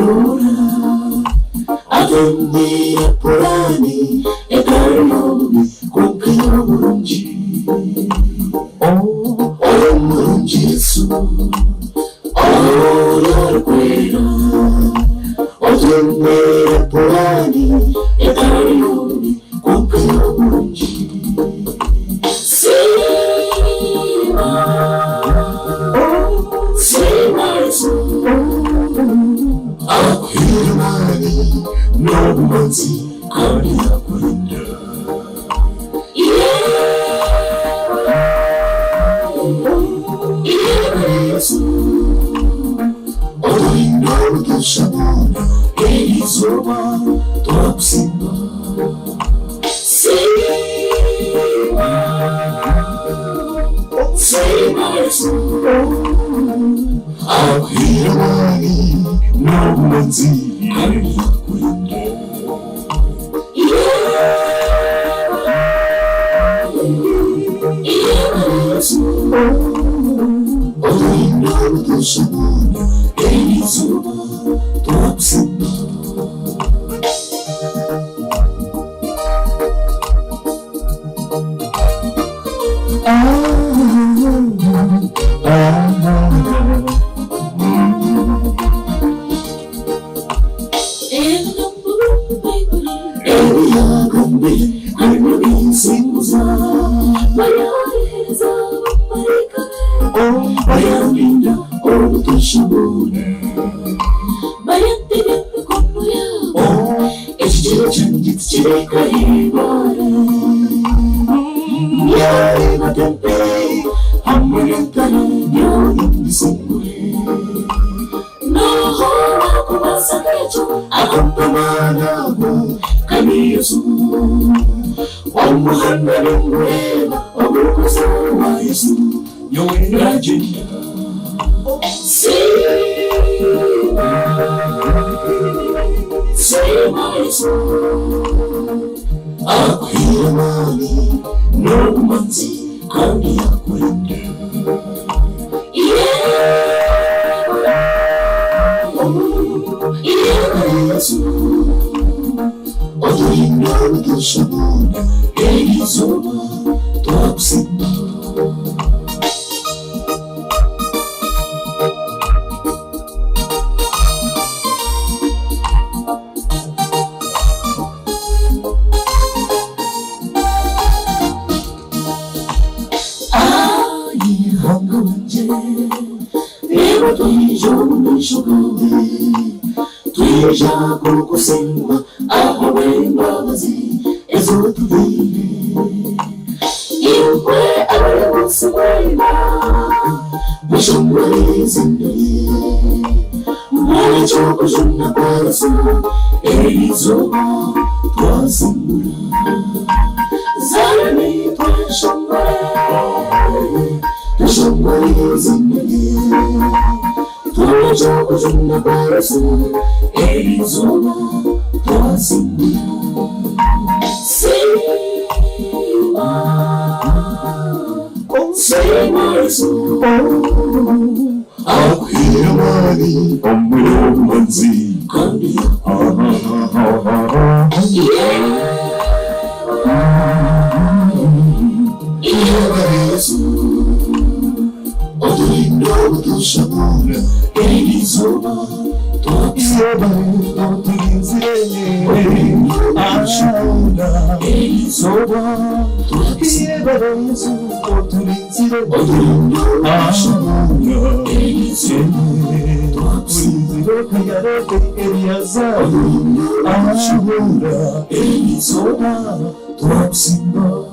Aurora Avvenire Polani e Carlomi con che Murungi Oh Murungi su Oh L'arquera Avvenire Polani e Carlomi con che Murungi Hirmani, no manzi, Kania Kurinda. Odorinda do Shabana, Elizoba, Topsimba. Hirmani, no manzi, Kania Kurinda. Odorinda do Shabana, Elizoba, Topsimba. Bayaninda, oh, the Shabuna. Bayantina, Konoya. Oh, it's Jilchan, it's Jilkaibara. Yari, Tempe, Hamayantana, Young Singule. No, Kumasakacho, Akampamana, Kamiyasu. One Muhammad and Reva, Obukusa, Mayasu. You're in Virginia. Say my soul. Hirmani, no manzi, Kania Kurinda. Odorinda do Shabana, Elizoba, Topsimba. Tuija kukusema ahawe mbabazi ezotubire Iwe abale bose wema Mushomwe zindari Mwale choko juna kwaraso Elizoba twazimura Zarani twashomwe zindari Tujo kujuna barasu, Elizoba, twazimura. Say my soul. Hirmani, Manzi, Kania. Odorinda do Shabana, Elizoba, Topsimba, Elizoba, Topsimba, Elizoba, Topsimba.